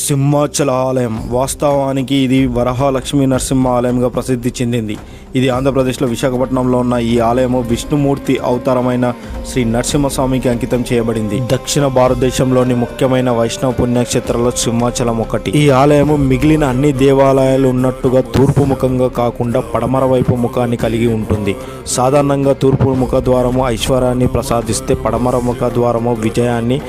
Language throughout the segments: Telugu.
సింహాచల ఆలయం వాస్తవానికి ఇది వరహాలక్ష్మీ నరసింహ ఆలయంగా ప్రసిద్ధి చెందింది. ఇది ఆంధ్రప్రదేశ్లో విశాఖపట్నంలో ఉన్న ఈ ఆలయము విష్ణుమూర్తి అవతారమైన శ్రీ నరసింహస్వామికి అంకితం చేయబడింది. దక్షిణ భారతదేశంలోని ముఖ్యమైన వైష్ణవ పుణ్యక్షేత్రాల్లో సింహాచలం ఒకటి. ఈ ఆలయము మిగిలిన అన్ని దేవాలయాలు ఉన్నట్టుగా తూర్పు ముఖంగా కాకుండా పడమర వైపు ముఖాన్ని కలిగి ఉంటుంది. సాధారణంగా తూర్పు ముఖ ద్వారము ఐశ్వర్యాన్ని ప్రసాదిస్తే పడమర ముఖ ద్వారము విజయాన్ని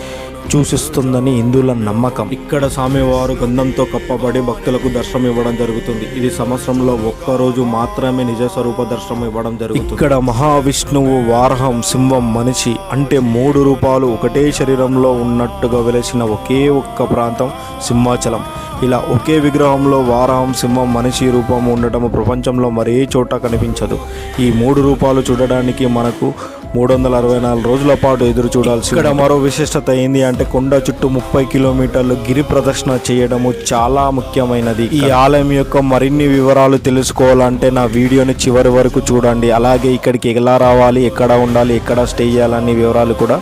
సూచిస్తుందని హిందువుల నమ్మకం. ఇక్కడ స్వామివారు గంధంతో కప్పబడి భక్తులకు దర్శనం ఇవ్వడం జరుగుతుంది. ఇది సంవత్సరంలో ఒక్కరోజు మాత్రమే నిజ స్వరూప దర్శనం ఇవ్వడం జరుగుతుంది. ఇక్కడ మహావిష్ణువు, వారహం, సింహం, మనిషి అంటే 3 రూపాలు ఒకటే శరీరంలో ఉన్నట్టుగా వెలిసిన ఒకే ఒక్క ప్రాంతం సింహాచలం. ఇలా ఒకే విగ్రహంలో వారహం, సింహం, మనిషి రూపం ఉండటం ప్రపంచంలో మరే చోట కనిపించదు. ఈ 3 రూపాలు చూడడానికి మనకు 364 రోజుల పాటు ఎదురు చూడాల్సి. ఇక్కడ మరో విశిష్టత ఏంది అంటే కొండ చుట్టూ 30 కిలోమీటర్లు గిరి ప్రదక్షిణ చేయడము చాలా ముఖ్యమైనది. ఈ ఆలయం యొక్క మరిన్ని వివరాలు తెలుసుకోవాలంటే నా వీడియోని చివరి వరకు చూడండి. అలాగే ఇక్కడికి ఎలా రావాలి, ఎక్కడ ఉండాలి, ఎక్కడ స్టే చేయాలనే వివరాలు కూడా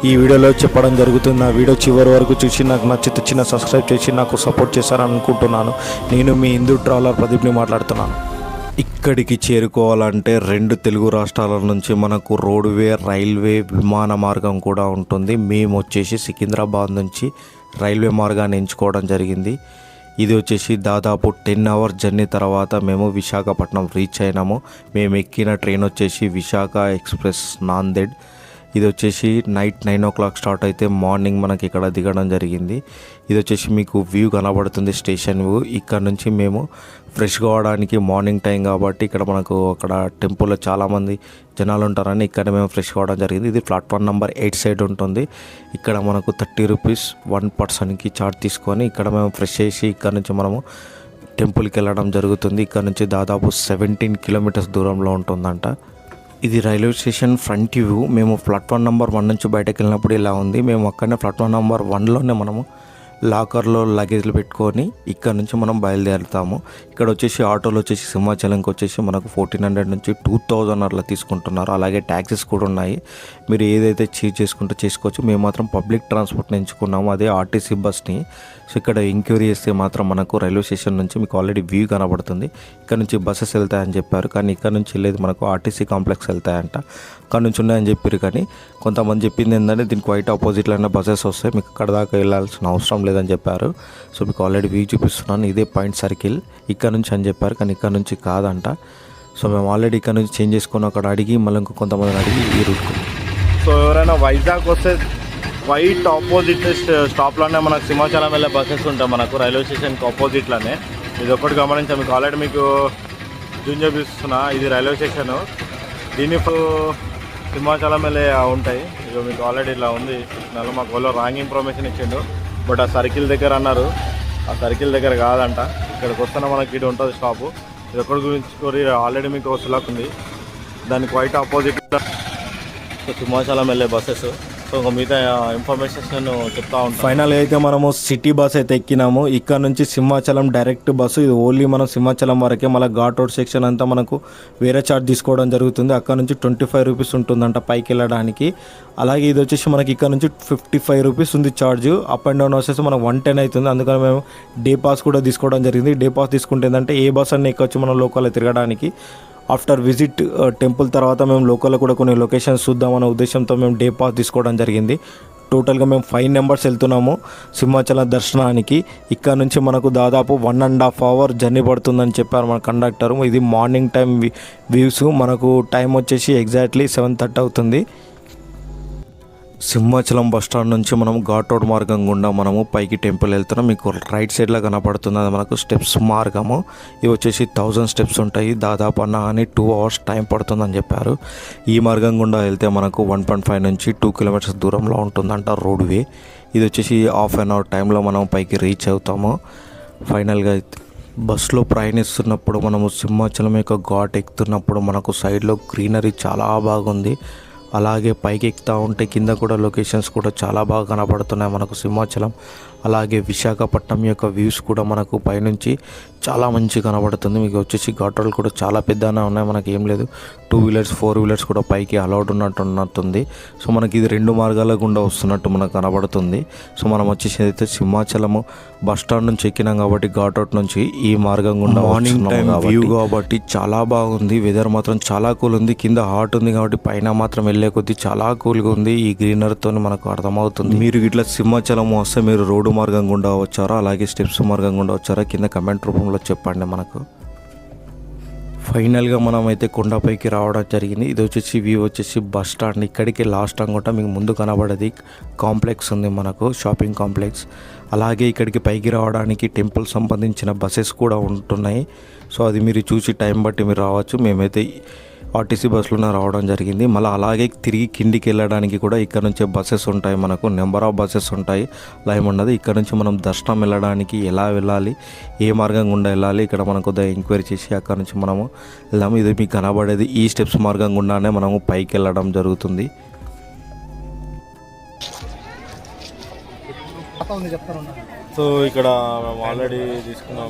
ఈ వీడియోలో చెప్పడం జరుగుతుంది. నా వీడియో చివరి వరకు చూసి నాకు నచ్చితే చిన్న సబ్స్క్రైబ్ చేసి నాకు సపోర్ట్ చేశారని అనుకుంటున్నాను. నేను మీ హిందూ ట్రావెలర్ ప్రదీప్ని మాట్లాడుతున్నాను. ఇక్కడికి చేరుకోవాలంటే 2 తెలుగు రాష్ట్రాల నుంచి మనకు రోడ్వే, రైల్వే, విమాన మార్గం కూడా ఉంటుంది. మేము వచ్చేసి సికింద్రాబాద్ నుంచి రైల్వే మార్గాన్ని ఎంచుకోవడం జరిగింది. ఇది వచ్చేసి దాదాపు 10 అవర్స్ జర్నీ తర్వాత మేము విశాఖపట్నం రీచ్ అయినాము. మేము ఎక్కిన ట్రైన్ వచ్చేసి విశాఖ ఎక్స్ప్రెస్ నాందేడ్. ఇది వచ్చేసి నైట్ 9 o'clock స్టార్ట్ అయితే మార్నింగ్ మనకి ఇక్కడ దిగడం జరిగింది. ఇది వచ్చేసి మీకు వ్యూ కనబడుతుంది, స్టేషన్ వ్యూ. ఇక్కడ నుంచి మేము ఫ్రెష్ కావడానికి మార్నింగ్ టైం కాబట్టి ఇక్కడ మనకు అక్కడ టెంపుల్లో చాలామంది జనాలు ఉంటారని ఇక్కడ మేము ఫ్రెష్ కావడం జరిగింది. ఇది ప్లాట్ఫామ్ నెంబర్ 8 సైడ్ ఉంటుంది. ఇక్కడ మనకు 30 రూపీస్ 1 పర్సన్కి ఛార్జ్ తీసుకొని ఇక్కడ మేము ఫ్రెష్ చేసి ఇక్కడ నుంచి మనము టెంపుల్కి వెళ్ళడం జరుగుతుంది. ఇక్కడ నుంచి దాదాపు 17 కిలోమీటర్స్ దూరంలో ఉంటుందంట. ఇది రైల్వే స్టేషన్ ఫ్రంట్ వ్యూ. మేము ప్లాట్ఫామ్ నెంబర్ 1 నుంచి బయటకు వెళ్ళినప్పుడు ఇలా ఉంది. మేము అక్కడనే ప్లాట్ఫామ్ నెంబర్ 1లోనే మనము లాకర్లో లగేజ్లు పెట్టుకొని ఇక్కడ నుంచి మనం బయలుదేరుతాము. ఇక్కడ వచ్చేసి ఆటోలు వచ్చేసి సింహాచలంకి వచ్చేసి మనకు 1400 నుంచి 2000 అట్లా తీసుకుంటున్నారు. అలాగే ట్యాక్సీస్ కూడా ఉన్నాయి. మీరు ఏదైతే చేసుకుంటే చేసుకోవచ్చు. మేము మాత్రం పబ్లిక్ ట్రాన్స్పోర్ట్ని ఎంచుకున్నాము, అదే ఆర్టీసీ బస్ని. సో ఇక్కడ ఎంక్వైరీ చేస్తే మాత్రం మనకు రైల్వే స్టేషన్ నుంచి మీకు ఆల్రెడీ వ్యూ కనబడుతుంది. ఇక్కడ నుంచి బస్సెస్ వెళ్తాయని చెప్పారు, కానీ ఇక్కడ నుంచి వెళ్ళేది మనకు ఆర్టీసీ కాంప్లెక్స్ వెళ్తాయంట. అక్కడ నుంచి ఉన్నాయని చెప్పారు, కానీ కొంతమంది చెప్పింది ఏంటంటే దీనికి వైట్ ఆపోజిట్లో అయినా బస్సెస్ వస్తాయి, మీకు అక్కడ దాకా వెళ్ళాల్సిన అవసరం లేదని చెప్పారు. సో మీకు ఆల్రెడీ వ్యూ చూపిస్తున్నాను. ఇదే పాయింట్ సర్కిల్ ఇక్కడ నుంచి అని చెప్పారు, కానీ ఇక్కడ నుంచి కాదంట. సో మేము ఆల్రెడీ ఇక్కడ నుంచి చేంజ్ చేసుకొని అక్కడ అడిగి మళ్ళీ కొంతమందిని అడిగి ఈ రూట్కు. సో ఎవరైనా వైజాగ్ వస్తే వైట్ ఆపోజిట్ స్టాప్లోనే మనకు సింహాచలం వెళ్ళే బస్సెస్ ఉంటాయి మనకు రైల్వే స్టేషన్కి ఆపోజిట్లోనే. ఇది ఒకటి గమనించాం. మీకు ఆల్రెడీ మీకు జూన్ చూపిస్తున్నా, ఇది రైల్వే స్టేషను. దీని సింహాచలం వెళ్ళే ఉంటాయి. ఇక మీకు ఆల్రెడీ ఇలా ఉంది. సిగ్నల్ మాకు వాళ్ళు రాంగ్ ఇన్ఫర్మేషన్ ఇచ్చిండు, బట్ ఆ సర్కిల్ దగ్గర అన్నారు. ఆ సర్కిల్ దగ్గర కాదంట. ఇక్కడికి వస్తున్నా మనకి ఇది ఉంటుంది స్టాపు. ఇది ఎక్కడి గురించి ఆల్రెడీ మీకు సులాక్ ఉంది. దానికి వైట్ ఆపోజిట్ సింహాచలం వెళ్ళే బస్సెస్. సో మిగతా ఇన్ఫర్మేషన్స్ నేను చెప్తా ఉంటాను. ఫైనల్గా అయితే మనము సిటీ బస్ అయితే ఎక్కినాము. ఇక్కడ నుంచి సింహాచలం డైరెక్ట్ బస్సు. ఇది ఓన్లీ మనం సింహాచలం వరకే. మళ్ళీ ఘాట్ రోడ్ సెక్షన్ అంతా మనకు వేరే చార్జ్ తీసుకోవడం జరుగుతుంది. అక్కడ నుంచి 25 రూపీస్ ఉంటుందంట పైకి వెళ్ళడానికి. అలాగే ఇది వచ్చేసి మనకి ఇక్కడ నుంచి 55 రూపీస్ ఉంది ఛార్జ్. అప్ అండ్ డౌన్ వచ్చేసి మనకు 110 అవుతుంది. అందుకని మేము డే పాస్ కూడా తీసుకోవడం జరిగింది. డే పాస్ తీసుకుంటే ఏంటంటే ఏ బస్ అన్నీ ఎక్కొచ్చు మనం లోకల్లో తిరగడానికి. ఆఫ్టర్ విజిట్ టెంపుల్ తర్వాత మేము లోకల్లో కూడా కొన్ని లొకేషన్స్ చూద్దామనే ఉద్దేశంతో మేము డే పాస్ తీసుకోవడం జరిగింది. టోటల్గా మేము 5 మెంబర్స్ వెళ్తున్నాము సింహాచలం దర్శనానికి. ఇక్కడ నుంచి మనకు దాదాపు 1.5 hour జర్నీ పడుతుందని చెప్పారు మన కండక్టర్. ఇది మార్నింగ్ టైం వ్యూస్. మనకు టైం వచ్చేసి ఎగ్జాక్ట్లీ 7:30 అవుతుంది. సింహాచలం బస్ స్టాండ్ నుంచి మనం ఘాట్ రోడ్ మార్గం గుండా మనము పైకి టెంపుల్ వెళ్తున్నాం. మీకు రైట్ సైడ్లో కనపడుతుంది అది మనకు స్టెప్స్ మార్గము. ఇవి వచ్చేసి 1000 స్టెప్స్ ఉంటాయి. దాదాపు అన్న అని 2 hours టైం పడుతుందని చెప్పారు. ఈ మార్గం గుండా వెళ్తే మనకు 1.5 నుంచి 2 kilometers దూరంలో ఉంటుందంట రోడ్వే. ఇది వచ్చేసి 1/2 hour టైంలో మనం పైకి రీచ్ అవుతాము. ఫైనల్గా బస్సులో ప్రయాణిస్తున్నప్పుడు మనము సింహాచలం యొక్క ఘాట్ ఎక్కుతున్నప్పుడు మనకు సైడ్లో గ్రీనరీ చాలా బాగుంది. అలాగే పైకి ఎక్కుతూ ఉంటే కింద కూడా లొకేషన్స్ కూడా చాలా బాగా కనపడుతున్నాయి మనకు సింహాచలం. అలాగే విశాఖపట్నం యొక్క వ్యూస్ కూడా మనకు పైనుంచి చాలా మంచి కనబడుతుంది. మీకు వచ్చేసి ఘాట్ రోడ్లు కూడా చాలా పెద్దగా ఉన్నాయి. మనకి ఏం లేదు 2 వీలర్స్ 4 వీలర్స్ కూడా పైకి అలౌడ్ ఉన్నట్టుంది. సో మనకి ఇది 2 మార్గాల గుండా వస్తున్నట్టు మనకు కనబడుతుంది. సో మనం వచ్చేసి అయితే సింహాచలము బస్ స్టాండ్ నుంచి ఎక్కినాం కాబట్టి ఘాట్ రోడ్ నుంచి ఈ మార్గం గుండా మార్నింగ్ టైం వ్యూ కాబట్టి చాలా బాగుంది. వెదర్ మాత్రం చాలా కూల్ ఉంది. కింద హాట్ ఉంది కాబట్టి పైన మాత్రం వెళ్ళే కొద్దీ చాలా కూల్గా ఉంది. ఈ గ్రీనరీతో మనకు అర్థమవుతుంది. మీరు ఇట్లా సింహాచలం వస్తే మీరు రోడ్డు మార్గం గుండా వచ్చారా అలాగే స్టెప్స్ మార్గం గుండా వచ్చారా కింద కమెంట్ రూపంలో చెప్పండి. మనకు ఫైనల్గా మనం అయితే కొండపైకి రావడం జరిగింది. ఇది వచ్చేసి వ్యూ వచ్చేసి బస్ స్టాండ్. ఇక్కడికి లాస్ట్ అనుకుంటా మీకు ముందు కనబడేది కాంప్లెక్స్ ఉంది, మనకు షాపింగ్ కాంప్లెక్స్. అలాగే ఇక్కడికి పైకి రావడానికి టెంపుల్ సంబంధించిన బస్సెస్ కూడా ఉంటున్నాయి. సో అది మీరు చూసి టైం బట్టి మీరు రావచ్చు. మేమైతే ఆర్టీసీ బస్సులోనే రావడం జరిగింది. మళ్ళీ అలాగే తిరిగి కిందికి వెళ్ళడానికి కూడా ఇక్కడ నుంచే బస్సెస్ ఉంటాయి. మనకు నెంబర్ ఆఫ్ బస్సెస్ ఉంటాయి. అలా ఏమున్నది ఇక్కడ నుంచి మనం దర్శనం వెళ్ళడానికి ఎలా వెళ్ళాలి, ఏ మార్గం గుండా వెళ్ళాలి, ఇక్కడ మనకు కొద్దిగా ఎంక్వైరీ చేసి అక్కడ నుంచి మనము వెళ్దాము. ఇది మీకు కనబడేది ఈ స్టెప్స్ మార్గం గుండానే మనము పైకి వెళ్ళడం జరుగుతుంది. సో ఇక్కడ మేము ఆల్రెడీ తీసుకున్నాం.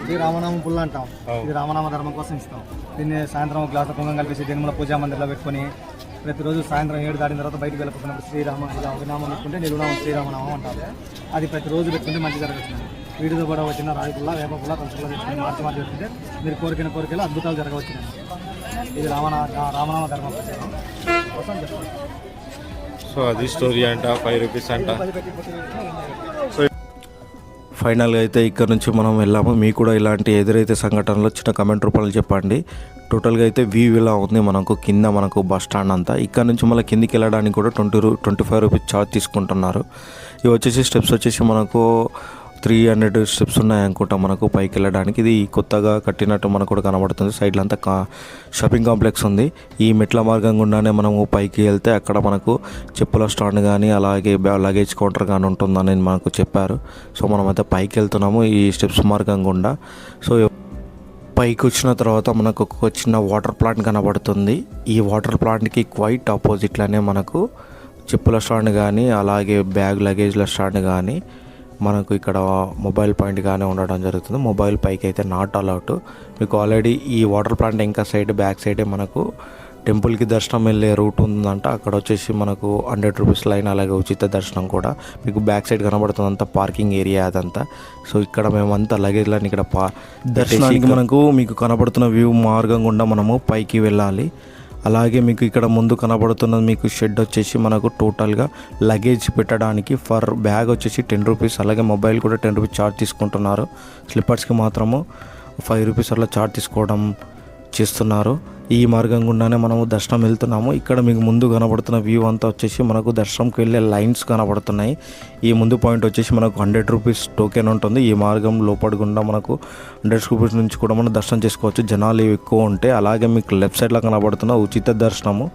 ఇది రామనామ పుల్ల అంటాం. ఇది రామనామ ధర్మం కోసం ఇస్తాం. దీన్ని సాయంత్రం గ్లాసు కుంగం కలిపేసి జన్మల పూజా మందిర్లో పెట్టుకొని ప్రతిరోజు సాయంత్రం 7 దాటిన తర్వాత బయటకు వెళ్ళిపోతున్నప్పుడు శ్రీరామ ఇలా వినామం పెట్టుకుంటే నిరునామం శ్రీరామనామం అంటారు. అది ప్రతిరోజు పెట్టుకుంటే మంచి జరగవచ్చు. వీడితో కూడా వచ్చిన రాయి పుల్ల వేప పుల్ల తులసి పెట్టుకుని మార్చి పెట్టుకుంటే మీరు కోరికలు అద్భుతాలు జరగవచ్చు. ఇది రామనామ ధర్మం కోసం చెప్తాను. సో అది స్టోరీ అంట 5 రూపీస్ అంట. ఫైనల్గా అయితే ఇక్కడ నుంచి మనం వెళ్ళాము. మీకు కూడా ఇలాంటి ఎదురైతే సంఘటనలు చిన్న కమెంట్ రూపంలో చెప్పండి. టోటల్గా అయితే వ్యూ ఇలా ఉంది. మనకు కింద మనకు బస్ స్టాండ్ అంతా. ఇక్కడ నుంచి మళ్ళీ కిందికి వెళ్ళడానికి కూడా 25 రూపీస్ ఛార్జ్ తీసుకుంటున్నారు. ఇవి వచ్చేసి స్టెప్స్ వచ్చేసి మనకు 300 స్టెప్స్ ఉన్నాయి అనుకుంటా మనకు పైకి వెళ్ళడానికి. ఇది కొత్తగా కట్టినట్టు మనకు కూడా కనబడుతుంది. సైడ్లో అంతా షాపింగ్ కాంప్లెక్స్ ఉంది. ఈ మెట్ల మార్గం గుండానే మనము పైకి వెళ్తే అక్కడ మనకు చెప్పుల స్టాండ్ కానీ అలాగే లగేజ్ కౌంటర్ కానీ ఉంటుందని మనకు చెప్పారు. సో మనమైతే పైకి వెళ్తున్నాము ఈ స్టెప్స్ మార్గం గుండా. సో పైకి వచ్చిన తర్వాత మనకు ఒక చిన్న వాటర్ ప్లాంట్ కనబడుతుంది. ఈ వాటర్ ప్లాంట్కి క్వైట్ ఆపోజిట్లోనే మనకు చెప్పుల స్టాండ్ కానీ అలాగే లగేజ్ల స్టాండ్ కానీ మనకు ఇక్కడ మొబైల్ పాయింట్ కానీ ఉండడం జరుగుతుంది. మొబైల్ పైకి అయితే నాట్ అలౌట్. మీకు ఆల్రెడీ ఈ వాటర్ ప్లాంట్ ఇంకా బ్యాక్ సైడే మనకు టెంపుల్కి దర్శనం వెళ్ళే రూట్ ఉందంట. అక్కడ వచ్చేసి మనకు 100 రూపీస్ లైన్ అలాగే ఉచిత దర్శనం కూడా. మీకు బ్యాక్ సైడ్ కనబడుతుంది అంతా పార్కింగ్ ఏరియా అదంతా. సో ఇక్కడ మేమంతా లగేజ్లని ఇక్కడ దర్శనానికి మీకు కనబడుతున్న వ్యూ మార్గం గుండా మనము పైకి వెళ్ళాలి. అలాగే మీకు ఇక్కడ ముందు కనబడుతున్నది మీకు షెడ్ వచ్చేసి మనకు టోటల్గా లగేజ్ పెట్టడానికి ఫర్ బ్యాగ్ వచ్చేసి 10 రూపీస్ అలాగే మొబైల్ కూడా 10 రూపీస్ ఛార్జ్ తీసుకుంటున్నారు. స్లిప్పర్స్కి మాత్రము 5 రూపీస్ అలా ఛార్జ్ తీసుకోవడం చేస్తున్నారు. ఈ మార్గం గుండానే మనము దర్శనం వెళ్తున్నాము. ఇక్కడ మీకు ముందు కనబడుతున్న వ్యూ అంతా వచ్చేసి మనకు దర్శనంకి వెళ్ళే లైన్స్ కనబడుతున్నాయి. ఈ ముందు పాయింట్ వచ్చేసి మనకు 100 రూపీస్ టోకెన్ ఉంటుంది. ఈ మార్గం లోపల గుండా మనకు 100 రూపీస్ నుంచి కూడా మనం దర్శనం చేసుకోవచ్చు. జనాలు ఎక్కువ ఉంటే. అలాగే మీకు లెఫ్ట్ సైడ్లో కనబడుతున్న ఉచిత దర్శనము.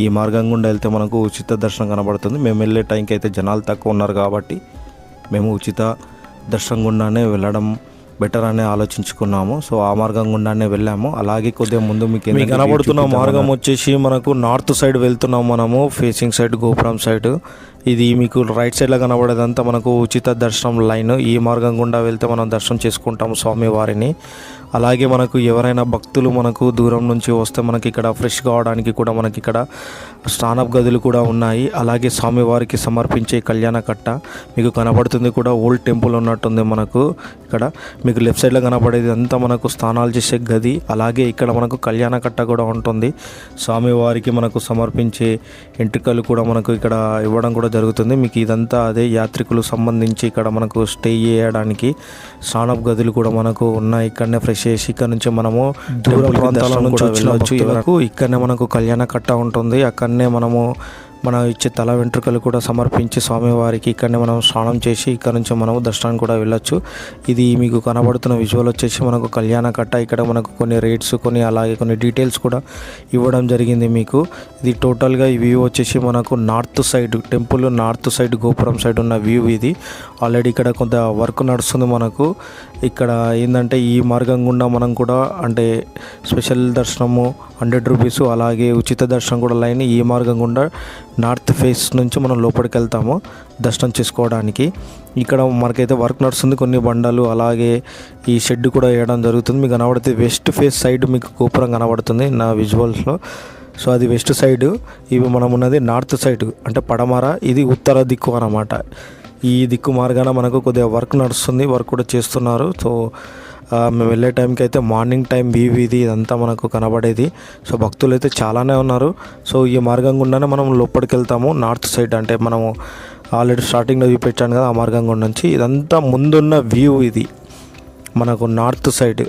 ఈ మార్గం గుండా వెళ్తే మనకు ఉచిత దర్శనం కనబడుతుంది. మేము వెళ్ళే టైంకి అయితే జనాలు తక్కువ ఉన్నారు కాబట్టి మేము ఉచిత దర్శనం గుండానే వెళ్ళడం బెటర్ అని ఆలోచించుకున్నాము. సో ఆ మార్గం గుండానే వెళ్ళాము. అలాగే కొద్దిగా ముందు మీకు కనబడుతున్న మార్గం వచ్చేసి మనకు నార్త్ సైడ్ వెళ్తున్నాము. మనము ఫేసింగ్ సైడ్ గోపురం సైడ్. ఇది మీకు రైట్ సైడ్లో కనబడేదంతా మనకు ఉచిత దర్శనం లైన్. ఈ మార్గం గుండా వెళ్తే మనం దర్శనం చేసుకుంటాము స్వామివారిని. అలాగే మనకు ఎవరైనా భక్తులు మనకు దూరం నుంచి వస్తే మనకి ఇక్కడ ఫ్రెష్ కావడానికి కూడా మనకి ఇక్కడ స్నానపు గదులు కూడా ఉన్నాయి. అలాగే స్వామివారికి సమర్పించే కళ్యాణ కట్ట మీకు కనబడుతుంది కూడా ఓల్డ్ టెంపుల్ ఉన్నట్టుంది. మనకు ఇక్కడ మీకు లెఫ్ట్ సైడ్లో కనబడేది అంతా మనకు స్నానాలు చేసే గది. అలాగే ఇక్కడ మనకు కళ్యాణ కట్ట కూడా ఉంటుంది. స్వామివారికి మనకు సమర్పించే ఎంట్రికలు కూడా మనకు ఇక్కడ ఇవ్వడం కూడా జరుగుతుంది. మీకు ఇదంతా అదే యాత్రికులు సంబంధించి ఇక్కడ మనకు స్టే చేయడానికి స్నానపు గదులు కూడా మనకు ఉన్నాయి. ఇక్కడనే ఫ్రెష్ చేసి ఇక్కడ నుంచి మనము దూర ప్రాంతాల నుంచి వెళ్ళవచ్చు. ఇక్కడనే మనకు కళ్యాణ కట్ట ఉంటుంది. అక్కడనే మనము మనం ఇచ్చే తల వెంట్రుకలు కూడా సమర్పించి స్వామివారికి ఇక్కడనే మనం స్నానం చేసి ఇక్కడ నుంచి మనము దర్శనానికి కూడా వెళ్ళొచ్చు. ఇది మీకు కనబడుతున్న విజువల్ వచ్చేసి మనకు కళ్యాణ కట్ట. ఇక్కడ మనకు కొన్ని రేట్స్ అలాగే కొన్ని డీటెయిల్స్ కూడా ఇవ్వడం జరిగింది మీకు. ఇది టోటల్గా ఈ వ్యూ వచ్చేసి మనకు north side temple north side గోపురం సైడ్ ఉన్న వ్యూ ఇది. ఆల్రెడీ ఇక్కడ కొంత వర్క్ నడుస్తుంది మనకు. ఇక్కడ ఏంటంటే ఈ మార్గం గుండా మనం కూడా అంటే స్పెషల్ దర్శనము 100 రూపీస్ అలాగే ఉచిత దర్శనం కూడా లైన్ ఈ మార్గం గుండా నార్త్ ఫేస్ నుంచి మనం లోపలికి వెళ్తాము దర్శనం చేసుకోవడానికి. ఇక్కడ మనకైతే వర్క్ నడుస్తుంది, కొన్ని బండలు అలాగే ఈ షెడ్ కూడా వేయడం జరుగుతుంది. మీకు కనబడుతుంది వెస్ట్ ఫేస్ సైడ్ మీకు గోపురం కనబడుతుంది నా విజువల్స్లో. సో అది వెస్ట్ సైడ్, ఇవి మనం ఉన్నది నార్త్ సైడ్ అంటే పడమర, ఇది ఉత్తర దిక్కు అన్నమాట. ఈ దిక్కు మార్గాన మనకు కొద్దిగా వర్క్ నడుస్తుంది, వర్క్ కూడా చేస్తున్నారు. సో మేము వెళ్ళే టైంకి అయితే మార్నింగ్ టైం వ్యూ ఇది ఇదంతా మనకు కనబడేది. సో భక్తులు అయితే చాలానే ఉన్నారు. సో ఈ మార్గం గుండానే మనం లోపలికి వెళ్తాము నార్త్ సైడ్, అంటే మనము ఆల్రెడీ స్టార్టింగ్లో చూపించాను కదా ఆ మార్గం గుండా నుంచి. ఇదంతా ముందున్న వ్యూ ఇది మనకు నార్త్ సైడ్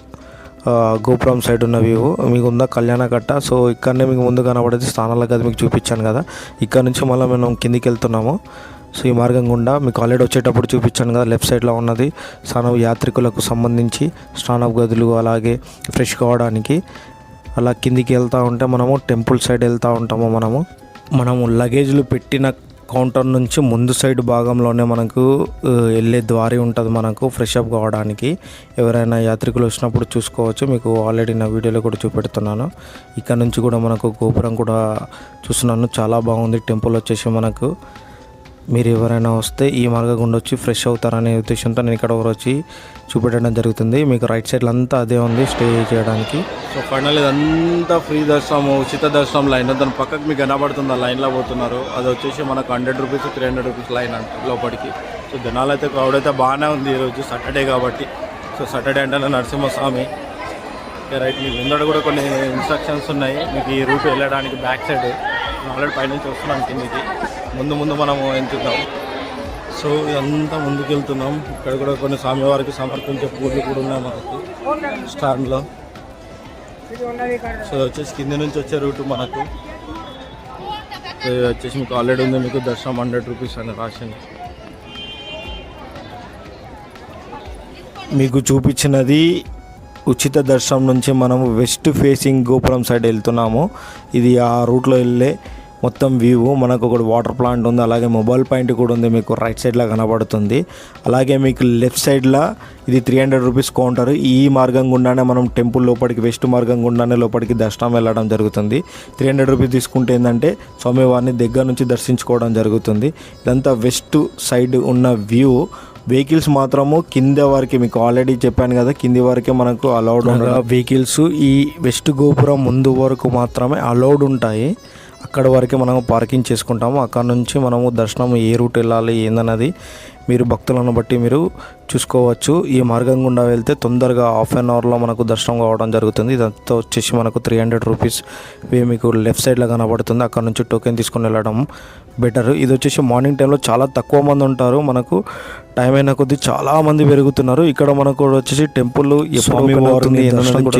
గోపురం సైడ్ ఉన్న వ్యూ. మీకు ఉందా కళ్యాణకట్ట. సో ఇక్కడనే మీకు ముందు కనబడేది స్నానాల గది మీకు చూపించాను కదా. ఇక్కడ నుంచి మళ్ళీ మనం కిందికి వెళ్తున్నాము. సో ఈ మార్గం గుండా మీకు ఆల్రెడీ వచ్చేటప్పుడు చూపించాను కదా, లెఫ్ట్ సైడ్లో ఉన్నది స్నానం యాత్రికులకు సంబంధించి స్నానపు గదులు, అలాగే ఫ్రెష్ కావడానికి. అలా కిందికి వెళ్తూ ఉంటే మనము టెంపుల్ సైడ్ వెళ్తూ ఉంటాము. మనము లగేజ్లు పెట్టిన కౌంటర్ నుంచి ముందు సైడ్ భాగంలోనే మనకు వెళ్ళే ద్వారి ఉంటుంది మనకు ఫ్రెష్ అప్ కావడానికి. ఎవరైనా యాత్రికులు వచ్చినప్పుడు చూసుకోవచ్చు, మీకు ఆల్రెడీ నా వీడియోలో కూడా చూపెడుతున్నాను. ఇక్కడ నుంచి కూడా మనకు గోపురం కూడా చూస్తున్నాను, చాలా బాగుంది. టెంపుల్ వచ్చేసి మనకు మీరు ఎవరైనా వస్తే ఈ మార్గం గుండా వచ్చి ఫ్రెష్ అవుతారనే ఉద్దేశంతో నేను ఇక్కడ వచ్చి చూపెట్టడం జరుగుతుంది. మీకు రైట్ సైడ్లో అంతా అదే ఉంది స్టే చేయడానికి. సో ఫైనల్ ఇదంతా ఫ్రీ దర్శనం, ఉచిత దర్శనం లైన్. దాని పక్కకు మీకు కనబడుతుంది, ఆ లైన్లో పోతున్నారు. అది వచ్చేసి మనకు 100 రూపీస్ 300 రూపీస్ లైన్ అంట లోపలికి. సో జనాలు అయితే క్రౌడ్ అయితే బాగానే ఉంది ఈరోజు సాటర్డే కాబట్టి. సో సాటర్డే అంటే నరసింహస్వామి రైట్. మీకు ముందర కూడా కొన్ని ఇన్స్ట్రక్షన్స్ ఉన్నాయి మీకు ఈ రూట్ వెళ్ళడానికి. బ్యాక్ సైడ్ ఆల్రెడీ పైనుంచి వస్తున్నాం కిందికి, ముందు మనము ఎంచుతాం. సో ఇదంతా ముందుకు వెళ్తున్నాం. ఇక్కడ కూడా కొన్ని స్వామివారికి సమర్పించే పూలు కూడా ఉన్నాయి మనకు స్టాండ్లో. సో వచ్చేసి కింది నుంచి వచ్చే రూట్ మనకు. సో వచ్చేసి మీకు ఆల్రెడీ ఉంది, మీకు దర్శనం 100 రూపీస్ అని రాసింది. మీకు చూపించినది ఉచిత దర్శనం నుంచి మనము వెస్ట్ ఫేసింగ్ గోపురం సైడ్ వెళ్తున్నాము. ఇది ఆ రూట్లో వెళ్ళే మొత్తం వ్యూ. మనకు ఒక వాటర్ ప్లాంట్ ఉంది, అలాగే మొబైల్ పాయింట్ కూడా ఉంది మీకు రైట్ సైడ్లో కనబడుతుంది. అలాగే మీకు లెఫ్ట్ సైడ్లో ఇది 300 రూపీస్ కౌంటర్. ఈ మార్గం గుండానే మనం టెంపుల్ లోపలికి, వెస్ట్ మార్గం గుండానే లోపలికి దర్శనం వెళ్ళడం జరుగుతుంది. 300 రూపీస్ తీసుకుంటే ఏంటంటే స్వామివారిని దగ్గర నుంచి దర్శించుకోవడం జరుగుతుంది. ఇదంతా వెస్ట్ సైడ్ ఉన్న వ్యూ. వెహికల్స్ మాత్రము కింద వరకే, మీకు ఆల్రెడీ చెప్పాను కదా కింది వరకే మనకు అలౌడ్ ఉంటాయి వెహికల్స్. ఈ వెస్ట్ గోపురం ముందు వరకు మాత్రమే అలౌడ్ ఉంటాయి. అక్కడ వరకే మనం పార్కింగ్ చేసుకుంటాము. అక్కడ నుంచి మనము దర్శనం ఏ రూట్ వెళ్ళాలి ఏందన్నది మీరు భక్తులను బట్టి మీరు చూసుకోవచ్చు. ఈ మార్గం గుండా వెళ్తే తొందరగా హాఫ్ అన్ అవర్లో మనకు దర్శనం కావడం జరుగుతుంది. ఇదంతా వచ్చేసి మనకు 300 రూపీస్ మీకు లెఫ్ట్ సైడ్లో కనబడుతుంది. అక్కడ నుంచి టోకెన్ తీసుకొని వెళ్ళడం బెటర్. ఇది వచ్చేసి మార్నింగ్ టైంలో చాలా తక్కువ మంది ఉంటారు. మనకు టైం అయిన కొద్దీ చాలా మంది పెరుగుతున్నారు. ఇక్కడ మనకు వచ్చేసి టెంపుల్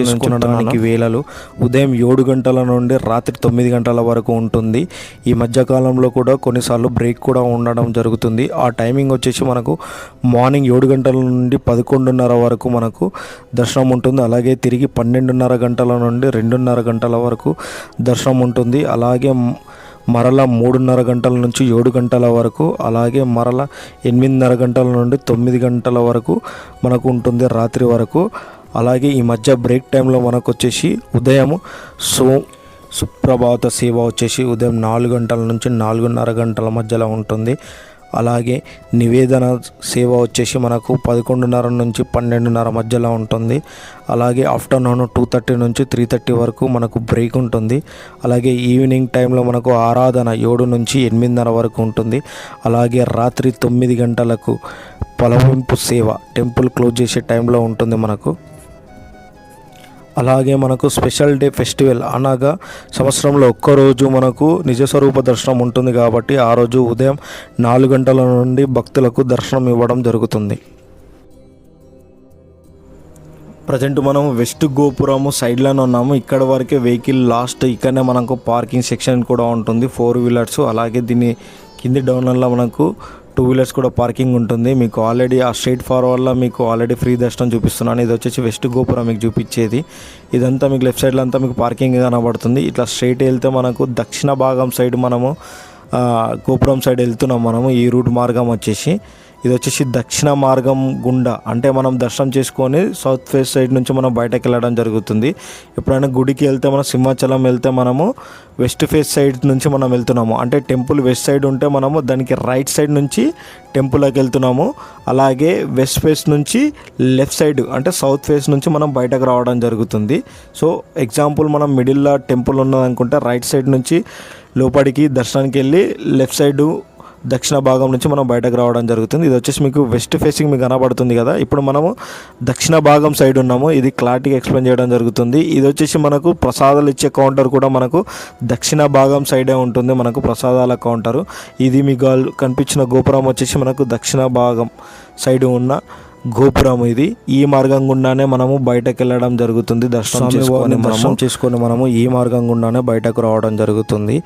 చేసుకోవడానికి వేళలు ఉదయం 7 గంటల నుండి రాత్రి 9 గంటల వరకు ఉంటుంది. ఈ మధ్యకాలంలో కూడా కొన్నిసార్లు బ్రేక్ కూడా ఉండడం జరుగుతుంది. ఆ టైమింగ్ వచ్చేసి మనకు మార్నింగ్ 7 గంటల నుండి 11:30 వరకు మనకు దర్శనం ఉంటుంది. అలాగే తిరిగి 12:30 గంటల నుండి 2:30 గంటల వరకు దర్శనం ఉంటుంది. అలాగే మరలా 3:30 గంటల నుంచి 7 గంటల వరకు, అలాగే మరలా 8:30 గంటల నుండి 9 గంటల వరకు మనకు ఉంటుంది రాత్రి వరకు. అలాగే ఈ మధ్య బ్రేక్ టైంలో మనకు వచ్చేసి ఉదయం సుప్రభాత సేవ వచ్చేసి ఉదయం 4 గంటల నుంచి 4:30 గంటల మధ్యలో ఉంటుంది. అలాగే నివేదన సేవ వచ్చేసి మనకు 11:30 నుంచి 12:30 మధ్యలో ఉంటుంది. అలాగే ఆఫ్టర్నూన్ 2:30 నుంచి 3:30 వరకు మనకు బ్రేక్ ఉంటుంది. అలాగే ఈవినింగ్ టైంలో మనకు ఆరాధన 7 నుంచి 8:30 వరకు ఉంటుంది. అలాగే రాత్రి 9 గంటలకు పలవింపు సేవ టెంపుల్ క్లోజ్ చేసే టైంలో ఉంటుంది మనకు. అలాగే మనకు స్పెషల్ డే ఫెస్టివల్ అనగా సంవత్సరంలో ఒక్కరోజు మనకు నిజస్వరూప దర్శనం ఉంటుంది కాబట్టి ఆ రోజు ఉదయం 4 గంటల నుండి భక్తులకు దర్శనం ఇవ్వడం జరుగుతుంది. ప్రజెంట్ మనం వెస్ట్ గోపురము సైడ్లోనే ఉన్నాము. ఇక్కడ వరకే వెహికల్ లాస్ట్. ఇక్కడనే మనకు పార్కింగ్ సెక్షన్ కూడా ఉంటుంది 4 వీలర్స్. అలాగే దీని కింది డౌన్లో మనకు 2 వీలర్స్ కూడా పార్కింగ్ ఉంటుంది. మీకు ఆల్రెడీ ఆ స్ట్రైట్ ఫార్వర్డ్లో మీకు ఆల్రెడీ ఫ్రీ దర్శనం చూపిస్తున్నాను. ఇది వచ్చేసి వెస్ట్ గోపురం మీకు చూపించేది. ఇదంతా మీకు లెఫ్ట్ సైడ్లో అంతా మీకు పార్కింగ్ కనబడుతుంది. ఇట్లా స్ట్రైట్ వెళ్తే మనకు దక్షిణ భాగం సైడ్ మనము గోపురం సైడ్ వెళ్తున్నాం మనము. ఈ రూట్ మార్గం వచ్చేసి ఇది వచ్చేసి దక్షిణ మార్గం గుండా, అంటే మనం దర్శనం చేసుకొని సౌత్ ఫేస్ సైడ్ నుంచి మనం బయటకు వెళ్ళడం జరుగుతుంది. ఎప్పుడైనా గుడికి వెళ్తే మనం సింహాచలం వెళ్తే మనము వెస్ట్ ఫేస్ సైడ్ నుంచి మనం వెళ్తున్నాము, అంటే టెంపుల్ వెస్ట్ సైడ్ ఉంటే మనము దానికి రైట్ సైడ్ నుంచి టెంపుల్లోకి వెళ్తున్నాము. అలాగే వెస్ట్ ఫేస్ నుంచి లెఫ్ట్ సైడ్ అంటే సౌత్ ఫేస్ నుంచి మనం బయటకు రావడం జరుగుతుంది. సో ఎగ్జాంపుల్ మనం మిడిల్లో టెంపుల్ ఉన్నదనుకుంటే రైట్ సైడ్ నుంచి లోపలికి దర్శనానికి వెళ్ళి లెఫ్ట్ సైడ్ దక్షిణ భాగం నుంచి మనం బయటకు రావడం జరుగుతుంది. ఇది వచ్చేసి మీకు వెస్ట్ ఫేసింగ్ మీకు కనబడుతుంది కదా. ఇప్పుడు మనము దక్షిణ భాగం సైడ్ ఉన్నాము. ఇది క్లారిటీగా ఎక్స్ప్లెయిన్ చేయడం జరుగుతుంది. ఇది వచ్చేసి మనకు ప్రసాదాలు ఇచ్చే కౌంటర్ కూడా మనకు దక్షిణ భాగం సైడే ఉంటుంది, మనకు ప్రసాదాల కౌంటరు. ఇది మీకు కనిపించిన గోపురం వచ్చేసి మనకు దక్షిణ భాగం సైడ్ ఉన్న గోపురం. ఇది ఈ మార్గం గుండానే మనము బయటకు వెళ్ళడం జరుగుతుంది. దర్శనం చేసుకొని మనము ఈ మార్గం గుండానే బయటకు రావడం జరుగుతుంది.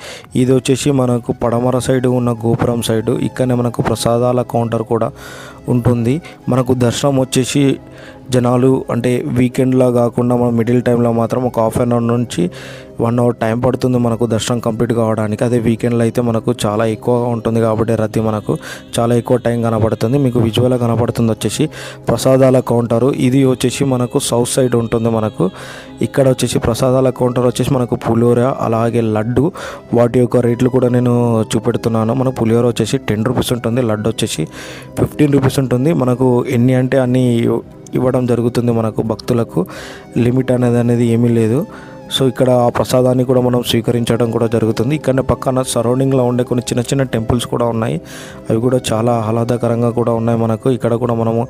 ఇది వచ్చేసి మనకు పడమర సైడ్ ఉన్న గోపురం సైడ్. ఇక్కడనే మనకు ప్రసాదాల కౌంటర్ కూడా ఉంటుంది. మనకు దర్శనం వచ్చేసి జనాలు అంటే వీకెండ్లో కాకుండా మనం మిడిల్ టైంలో మాత్రం ఒక హాఫ్ అన్ అవర్ నుంచి 1 అవర్ టైం పడుతుంది మనకు దర్శనం కంప్లీట్ కావడానికి. అదే వీకెండ్లో అయితే మనకు చాలా ఎక్కువగా ఉంటుంది కాబట్టి రద్దీ మనకు చాలా ఎక్కువ టైం కనబడుతుంది. మీకు విజువల్గా కనబడుతుంది వచ్చేసి ప్రసాదాల కౌంటరు. ఇది వచ్చేసి మనకు సౌత్ సైడ్ ఉంటుంది. మనకు ఇక్కడ వచ్చేసి ప్రసాదాల కౌంటర్ వచ్చేసి మనకు పులిహోర అలాగే లడ్డు, వాటి యొక్క రేట్లు కూడా నేను చూపెడుతున్నాను. మనకు పులిహోర వచ్చేసి 10 రూపీస్ ఉంటుంది, లడ్డు వచ్చేసి 15 రూపీస్ ఉంటుంది. మనకు ఎన్ని అంటే అన్ని ఇవ్వడం జరుగుతుంది. మనకు భక్తులకు లిమిట్ అనేది ఏమీ లేదు. సో ఇక్కడ ఆ ప్రసాదాన్ని కూడా మనం స్వీకరించడం కూడా జరుగుతుంది. ఇక్కడ పక్కన సరౌండింగ్లో ఉండే కొన్ని చిన్న చిన్న టెంపుల్స్ కూడా ఉన్నాయి. అవి కూడా చాలా ఆహ్లాదకరంగా కూడా ఉన్నాయి మనకు. ఇక్కడ కూడా మనము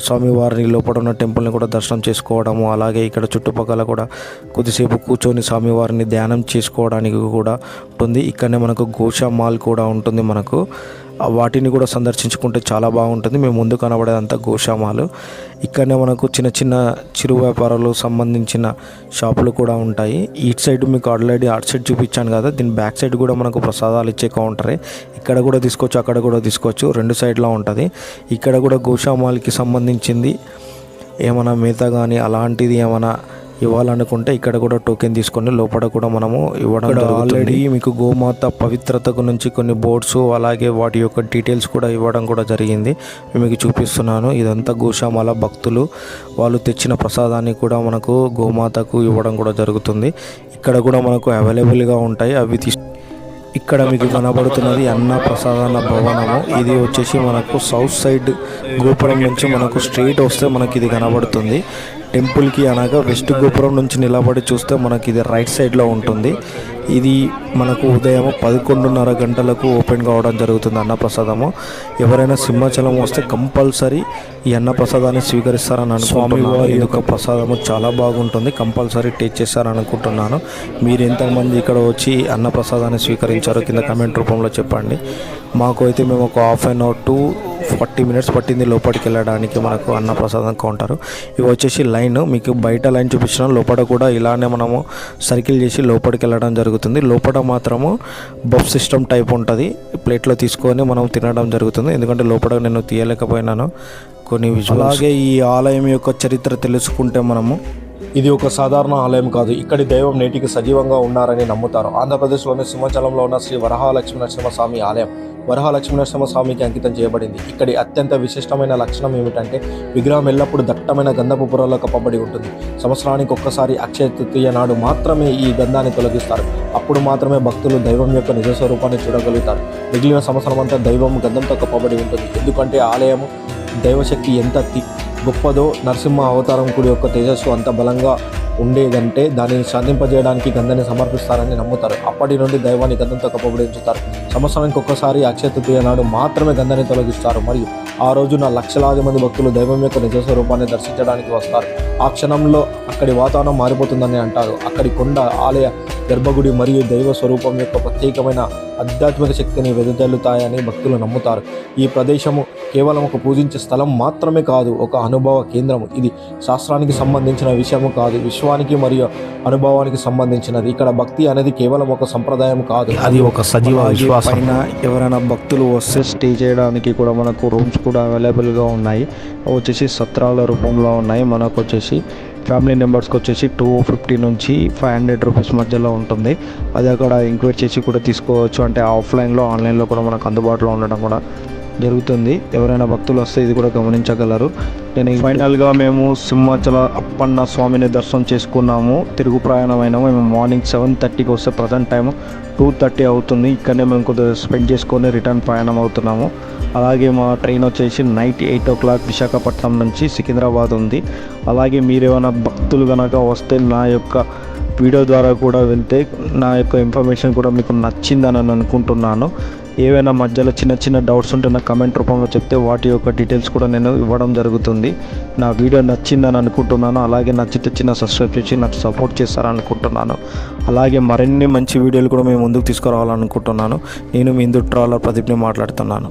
స్వామివారిని లోపల ఉన్న టెంపుల్ని కూడా దర్శనం చేసుకోవడము, అలాగే ఇక్కడ చుట్టుపక్కల కూడా కొద్దిసేపు కూర్చొని స్వామివారిని ధ్యానం చేసుకోవడానికి కూడా ఉంటుంది. ఇక్కడనే మనకు గోషా మాల్ కూడా ఉంటుంది. మనకు వాటిని కూడా సందర్శించుకుంటే చాలా బాగుంటుంది. మేము ముందు కనబడేదంతా గోషామాలు. ఇక్కడనే మనకు చిన్న చిన్న చిరు వ్యాపారాలు సంబంధించిన షాపులు కూడా ఉంటాయి. ఇటు సైడ్ మీకు ఆల్రెడీ అటు సైడ్ చూపించాను కదా, దీని బ్యాక్ సైడ్ కూడా మనకు ప్రసాదాలు ఇచ్చే కౌంటరే. ఇక్కడ కూడా తీసుకోవచ్చు, అక్కడ కూడా తీసుకోవచ్చు, 2 సైడ్లో ఉంటుంది. ఇక్కడ కూడా గోషామాల్కి సంబంధించింది ఏమైనా మేత కానీ అలాంటిది ఏమైనా ఇవ్వాలనుకుంటే ఇక్కడ కూడా టోకెన్ తీసుకొని లోపల కూడా మనము ఇవ్వడం జరుగుతుంది. ఆల్రెడీ మీకు గోమాత పవిత్రతకు నుంచి కొన్ని బోర్డ్స్ అలాగే వాటి యొక్క డీటెయిల్స్ కూడా ఇవ్వడం కూడా జరిగింది. మీకు చూపిస్తున్నాను. ఇదంతా గోశామాల భక్తులు వాళ్ళు తెచ్చిన ప్రసాదాన్ని కూడా మనకు గోమాతకు ఇవ్వడం కూడా జరుగుతుంది. ఇక్కడ కూడా మనకు అవైలబుల్గా ఉంటాయి. అవి ఇక్కడ మీకు కనబడుతున్నది అన్న ప్రసాదాల భవనము. ఇది వచ్చేసి మనకు సౌత్ సైడ్ గోపురం నుంచి మనకు స్ట్రైట్ వస్తే మనకి ఇది కనబడుతుంది. టెంపుల్కి అనగా వెస్ట్ గోపురం నుంచి నిలబడి చూస్తే మనకి ఇది రైట్ సైడ్లో ఉంటుంది. ఇది మనకు ఉదయం 11:30 గంటలకు ఓపెన్ కావడం జరుగుతుంది అన్నప్రసాదము. ఎవరైనా సింహాచలం వస్తే కంపల్సరీ ఈ అన్నప్రసాదాన్ని స్వీకరిస్తారని అనుకుంటున్నాను. ఈ యొక్క ప్రసాదము చాలా బాగుంటుంది, కంపల్సరీ టేస్ట్ చేస్తారని అనుకుంటున్నాను. మీరు ఎంతమంది ఇక్కడ వచ్చి అన్నప్రసాదాన్ని స్వీకరించారో కింద కామెంట్ రూపంలో చెప్పండి. మాకు అయితే మేము ఒక half an hour to 40 minutes పట్టింది లోపలికి వెళ్ళడానికి మనకు అన్నప్రసాదం కౌంటర్. ఇవి వచ్చేసి లైన్, మీకు బయట లైన్ చూపించిన లోపల కూడా ఇలానే మనము సర్కిల్ చేసి లోపలికి వెళ్ళడం జరుగుతుంది. లోపల మాత్రము బఫ్ సిస్టమ్ టైప్ ఉంటుంది, ప్లేట్లో తీసుకొని మనం తినడం జరుగుతుంది. ఎందుకంటే లోపల నేను తీయలేకపోయినాను కొన్ని విజువల్స్. అలాగే ఈ ఆలయం యొక్క చరిత్ర తెలుసుకుంటే మనము ఇది ఒక సాధారణ ఆలయం కాదు. ఇక్కడి దైవం నేటికి సజీవంగా ఉన్నారని నమ్ముతారు. ఆంధ్రప్రదేశ్లోని సింహాచలంలో ఉన్న శ్రీ వరహాలక్ష్మీ నరసింహస్వామి ఆలయం వరహాలక్ష్మీ నరసింహస్వామికి అంకితం చేయబడింది. ఇక్కడి అత్యంత విశిష్టమైన లక్షణం ఏమిటంటే విగ్రహం ఎల్లప్పుడూ దట్టమైన గంధపు పొరలో కప్పబడి ఉంటుంది. సంవత్సరానికి ఒక్కసారి అక్షయ తృతీయ నాడు మాత్రమే ఈ గంధాన్ని తొలగిస్తారు. అప్పుడు మాత్రమే భక్తులు దైవం యొక్క నిజ స్వరూపాన్ని చూడగలుగుతారు. మిగిలిన సంవత్సరం అంతా దైవం గంధంతో కప్పబడి ఉంటుంది. ఎందుకంటే ఆలయం దైవశక్తి ఎంత గొప్పదో, నరసింహ అవతారం కుడి యొక్క తేజస్సు అంత బలంగా ఉండేదంటే దానిని శాంతింపజేయడానికి గంధాన్ని సమర్పిస్తారని నమ్ముతారు. అప్పటి నుండి దైవాన్ని గంధంతో కప్పబడి ఉంచుతారు. సంవత్సరానికి ఒక్కసారి అక్షయ తృతీయ నాడు మాత్రమే గంధాన్ని తొలగిస్తారు. మరియు ఆ రోజున లక్షలాది మంది భక్తులు దైవం యొక్క నిజ స్వరూపాన్ని దర్శించడానికి వస్తారు. ఆ క్షణంలో అక్కడి వాతావరణం మారిపోతుందని అంటారు. అక్కడి కొండ, ఆలయ గర్భగుడి మరియు దైవ స్వరూపం యొక్క ప్రత్యేకమైన ఆధ్యాత్మిక శక్తిని వెదజల్లుతాయని భక్తులు నమ్ముతారు. ఈ ప్రదేశము కేవలం ఒక పూజించే స్థలం మాత్రమే కాదు, ఒక అనుభవ కేంద్రం. ఇది శాస్త్రానికి సంబంధించిన విషయము కాదు, విశ్వానికి మరియు అనుభవానికి సంబంధించినది. ఇక్కడ భక్తి అనేది కేవలం ఒక సంప్రదాయం కాదు, అది ఒక సజీవ విశ్వాసం. ఎవరైనా భక్తులు వస్తే స్టే చేయడానికి కూడా మనకు రూమ్స్ కూడా అవైలబుల్గా ఉన్నాయి. వచ్చేసి సత్రాల రూపంలో ఉన్నాయి. మనకు వచ్చేసి ఫ్యామిలీ మెంబర్స్కి వచ్చేసి 250 నుంచి 500 రూపీస్ మధ్యలో ఉంటుంది. అది అక్కడ ఎంక్వైరీ చేసి కూడా తీసుకోవచ్చు. అంటే ఆఫ్లైన్లో ఆన్లైన్లో కూడా మనకు అందుబాటులో ఉండడం కూడా జరుగుతుంది. ఎవరైనా భక్తులు వస్తే ఇది కూడా గమనించగలరు. నేను ఫైనల్గా మేము సింహాచల అప్పన్న స్వామిని దర్శనం చేసుకున్నాము. తిరుగు ప్రయాణమైనాము. మేము మార్నింగ్ 7:30కి వస్తే ప్రజెంట్ టైం 2:30 అవుతుంది. ఇక్కడనే మేము కొద్దిగా స్పెండ్ చేసుకొని రిటర్న్ ప్రయాణం అవుతున్నాము. అలాగే మా ట్రైన్ వచ్చేసి నైట్ 8 o'clock విశాఖపట్నం నుంచి సికింద్రాబాద్ ఉంది. అలాగే మీరేమైనా భక్తులు కనుక వస్తే నా యొక్క వీడియో ద్వారా కూడా వెళ్తే నా యొక్క ఇన్ఫర్మేషన్ కూడా మీకు నచ్చిందని అనుకుంటున్నాను. ఏవైనా మధ్యలో చిన్న చిన్న డౌట్స్ ఉంటే నాకు కమెంట్ రూపంలో చెప్తే వాటి యొక్క డీటెయిల్స్ కూడా నేను ఇవ్వడం జరుగుతుంది. నా వీడియో నచ్చిందని అనుకుంటున్నాను. అలాగే నచ్చితే చిన్న సబ్స్క్రైబ్ చేసి నాకు సపోర్ట్ చేస్తారని అనుకుంటున్నాను. అలాగే మరిన్ని మంచి వీడియోలు కూడా మేము ముందుకు తీసుకురావాలనుకుంటున్నాను. నేను మీ హిందూ ట్రావెలర్ ప్రదీప్ని మాట్లాడుతున్నాను.